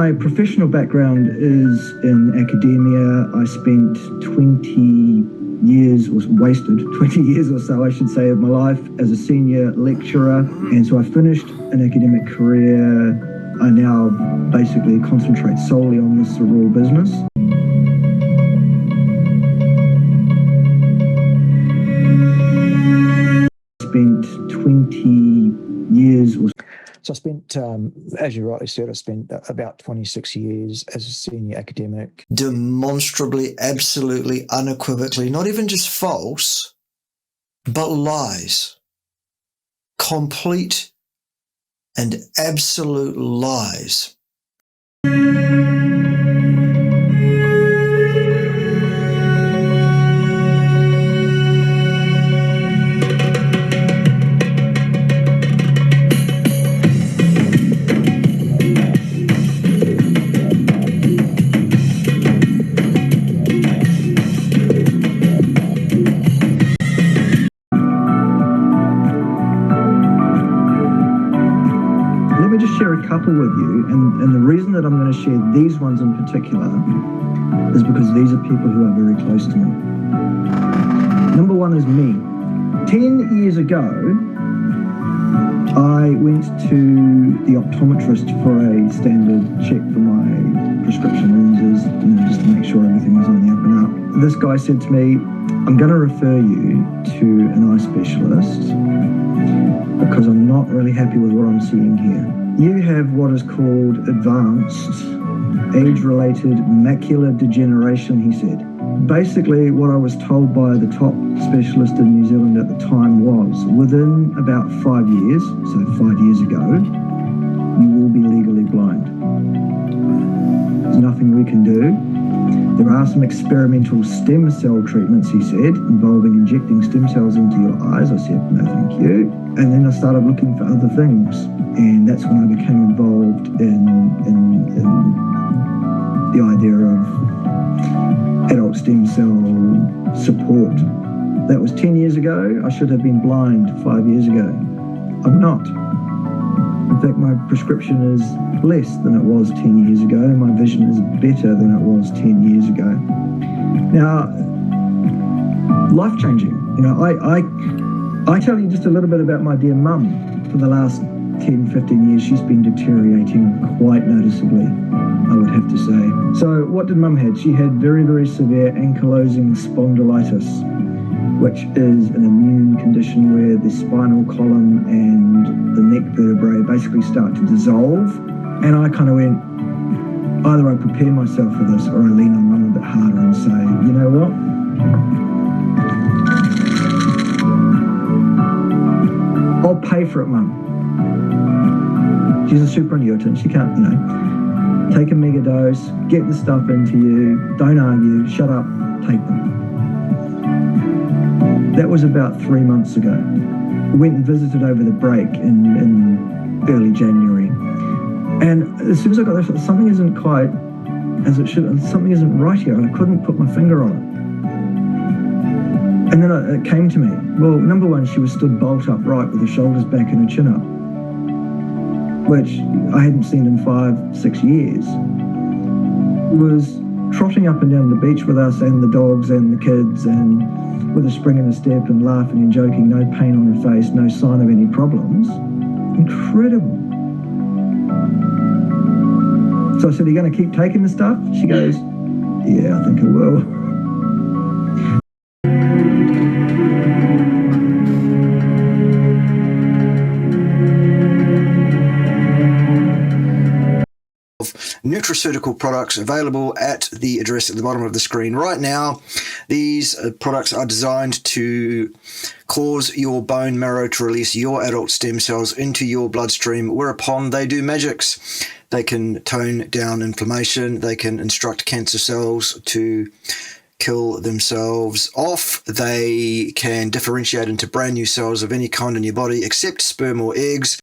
My professional background is in academia. I spent 20 years, or wasted 20 years or so, I should say, of my life as a senior lecturer. And so I finished an academic career. I now basically concentrate solely on this raw business. Spent 20 years or so I spent, as you rightly said, I spent about 26 years as a senior academic. Demonstrably, absolutely, unequivocally, not even just false, but lies. Complete and absolute lies. Share a couple with you, and the reason that I'm going to share these ones in particular is because these are people who are very close to me. Number one is me. 10 years ago, I went to the optometrist for a standard check for my prescription lenses, just to make sure everything was on the up and up. This guy said to me, I'm going to refer you to an eye specialist because I'm not really happy with what I'm seeing here. You have what is called advanced age-related macular degeneration, he said. Basically, what I was told by the top specialist in New Zealand at the time was, within about 5 years, so 5 years ago, you will be legally blind. There's nothing we can do. There are some experimental stem cell treatments, he said, involving injecting stem cells into your eyes. I said, no thank you. And then I started looking for other things. And that's when I became involved in the idea of adult stem cell support. That was 10 years ago. I should have been blind 5 years ago. I'm not. In fact, my prescription is less than it was 10 years ago. My vision is better than it was 10 years ago. Now, life-changing. I tell you just a little bit about my dear mum. For the last 10, 15 years, she's been deteriorating quite noticeably, I would have to say. So what did mum have? She had very, very severe ankylosing spondylitis, which is an immune condition where the spinal column and the neck vertebrae basically start to dissolve. And I kind of went, either I prepare myself for this or I lean on mum a bit harder and say, you know what? I'll pay for it, mum. She's a superannuitant. She can't, take a mega dose, get the stuff into you, don't argue, shut up, take them. That was about 3 months ago. We went and visited over the break in early January. And as soon as I got there, something isn't quite as it should, something isn't right here, and I couldn't put my finger on it. And then it came to me. Well, number one, she was stood bolt upright with her shoulders back and her chin up, which I hadn't seen in 5, 6 years. Was trotting up and down the beach with us and the dogs and the kids, and with a spring in her step and laughing and joking, no pain on her face, no sign of any problems. Incredible. So I said, are you going to keep taking the stuff? She goes, yeah, I think I will. Nutraceutical products available at the address at the bottom of the screen right now. These products are designed to cause your bone marrow to release your adult stem cells into your bloodstream, whereupon they do magics. They can tone down inflammation. They can instruct cancer cells to kill themselves off. They can differentiate into brand new cells of any kind in your body except sperm or eggs.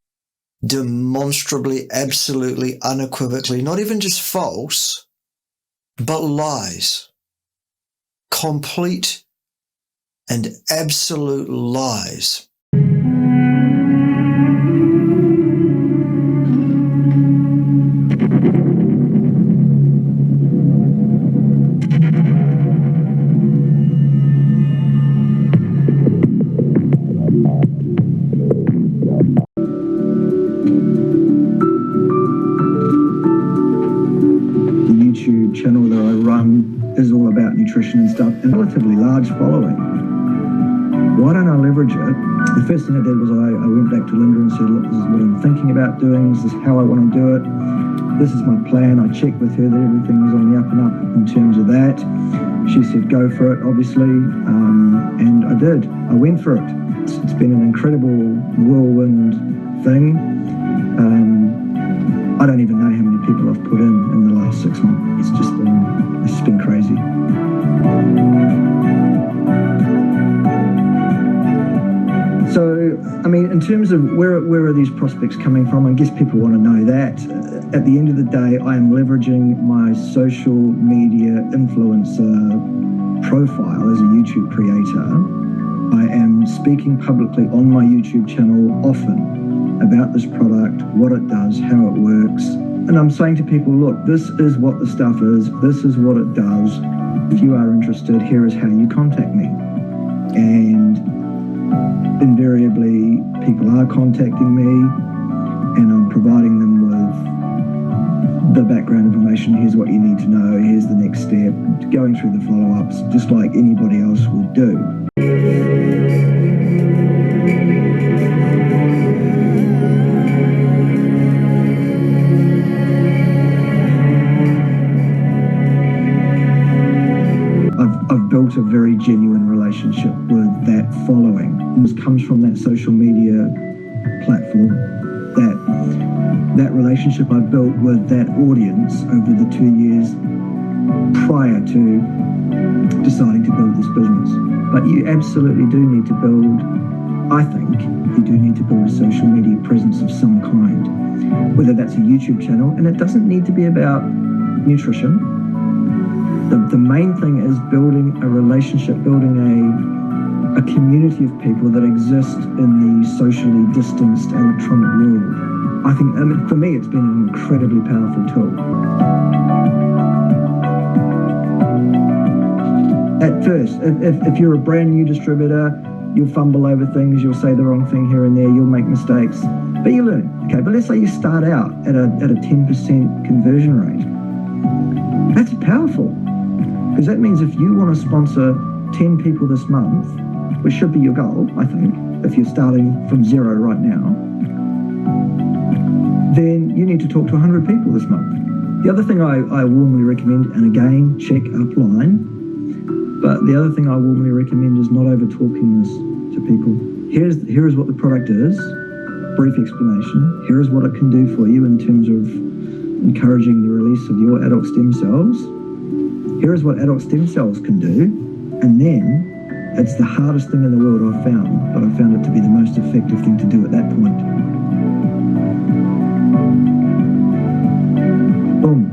Demonstrably, absolutely, unequivocally, not even just false, but lies. Complete and absolute lies. nutrition and stuff, and a relatively large following. Why don't I leverage it? The first thing I did was I went back to Linda and said, look, this is what I'm thinking about doing. This is how I want to do it. This is my plan. I checked with her that everything was on the up and up in terms of that. She said, go for it, obviously. And I did. I went for it. It's been an incredible whirlwind thing. I don't even know how many people I've put in the last 6 months. It's just been crazy. So, I mean, in terms of where are these prospects coming from, I guess people want to know that. At the end of the day, I am leveraging my social media influencer profile as a YouTube creator. I am speaking publicly on my YouTube channel often about this product, what it does, how it works. And I'm saying to people, look, this is what the stuff is. This is what it does. If you are interested, here is how you contact me. And invariably, people are contacting me, and I'm providing them with the background information. Here's what you need to know. Here's the next step. Going through the follow-ups, just like anybody else would do. I've built a very genuine relationship with that following. This comes from that social media platform, that relationship I built with that audience over the 2 years prior to deciding to build this business. But you absolutely do need to build, I think, you do need to build a social media presence of some kind, whether that's a YouTube channel, and it doesn't need to be about nutrition. The main thing is building a relationship, building a community of people that exist in the socially distanced electronic world. I think, for me, it's been an incredibly powerful tool. At first, if you're a brand new distributor, you'll fumble over things, you'll say the wrong thing here and there, you'll make mistakes, but you learn. Okay, but let's say you start out at a 10% conversion rate. That's powerful. Because that means if you want to sponsor 10 people this month, which should be your goal, I think, if you're starting from zero right now, then you need to talk to 100 people this month. The other thing I warmly recommend, and again, check upline, but the other thing I warmly recommend is not over-talking this to people. Here is what the product is, brief explanation. Here is what it can do for you in terms of encouraging the release of your adult stem cells. Here is what adult stem cells can do, and then it's the hardest thing in the world I've found, but I found it to be the most effective thing to do at that point. Boom.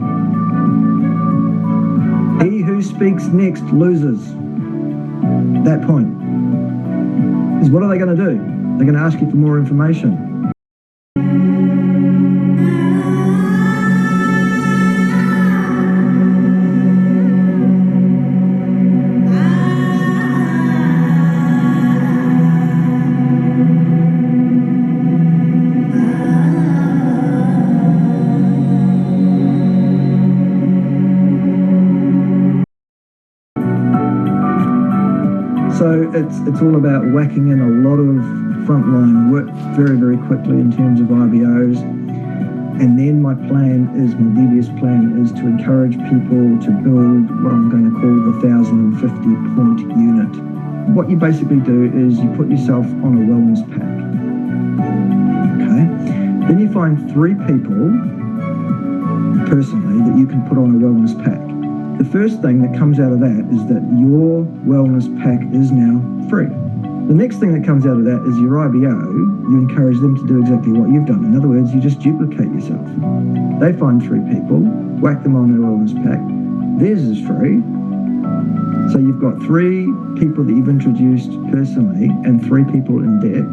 He who speaks next loses. That point. Is what are they going to do? They're going to ask you for more information. So it's all about whacking in a lot of frontline work very, very quickly in terms of IBOs. And then my devious plan is to encourage people to build what I'm going to call the 1,050 point unit. What you basically do is you put yourself on a wellness pack. Okay? Then you find 3 people, personally, that you can put on a wellness pack. The first thing that comes out of that is that your wellness pack is now free. The next thing that comes out of that is your IBO. You encourage them to do exactly what you've done. In other words, you just duplicate yourself. They find 3 people, whack them on their wellness pack. Theirs is free. So you've got 3 people that you've introduced personally and 3 people in depth.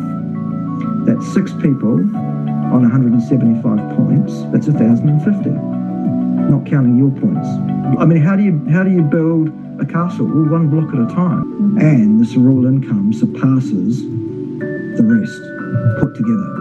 That's 6 people on 175 points. That's 1,050. Not counting your points. I mean, how do you build a castle? Well, one block at a time. And the surreal income surpasses the rest put together.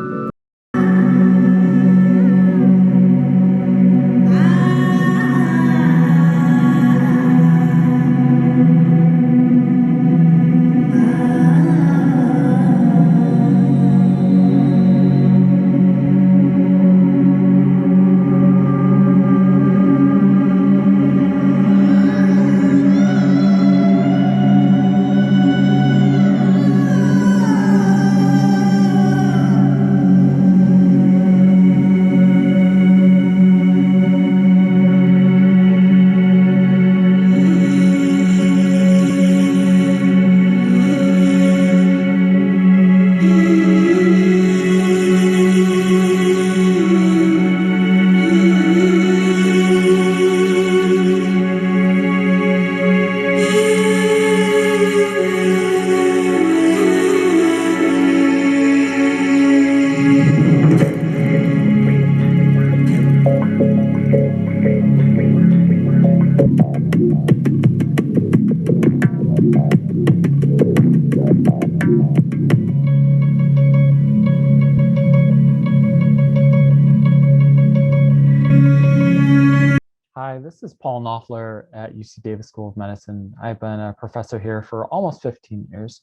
Hi, this is Paul Knopfler at UC Davis School of Medicine. I've been a professor here for almost 15 years.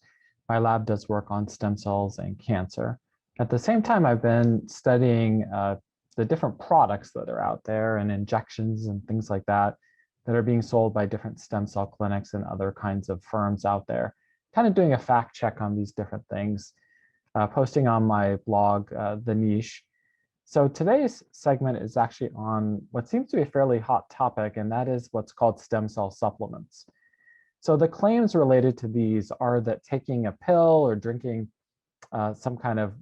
My lab does work on stem cells and cancer. At the same time, I've been studying the different products that are out there and injections and things like that that are being sold by different stem cell clinics and other kinds of firms out there. Kind of doing a fact check on these different things, posting on my blog, The Niche. So today's segment is actually on what seems to be a fairly hot topic, and that is what's called stem cell supplements. So the claims related to these are that taking a pill or drinking some kind of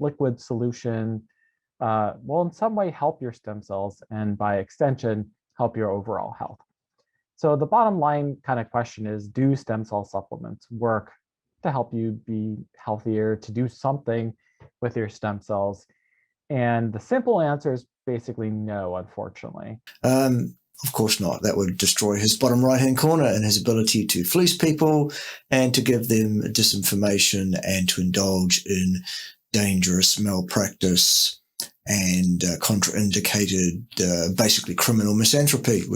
liquid solution will in some way help your stem cells and by extension, help your overall health. So the bottom line kind of question is, do stem cell supplements work to help you be healthier, to do something with your stem cells? And the simple answer is basically no, unfortunately. Of course not. That would destroy his bottom right-hand corner and his ability to fleece people and to give them disinformation and to indulge in dangerous malpractice and contraindicated, basically criminal misanthropy.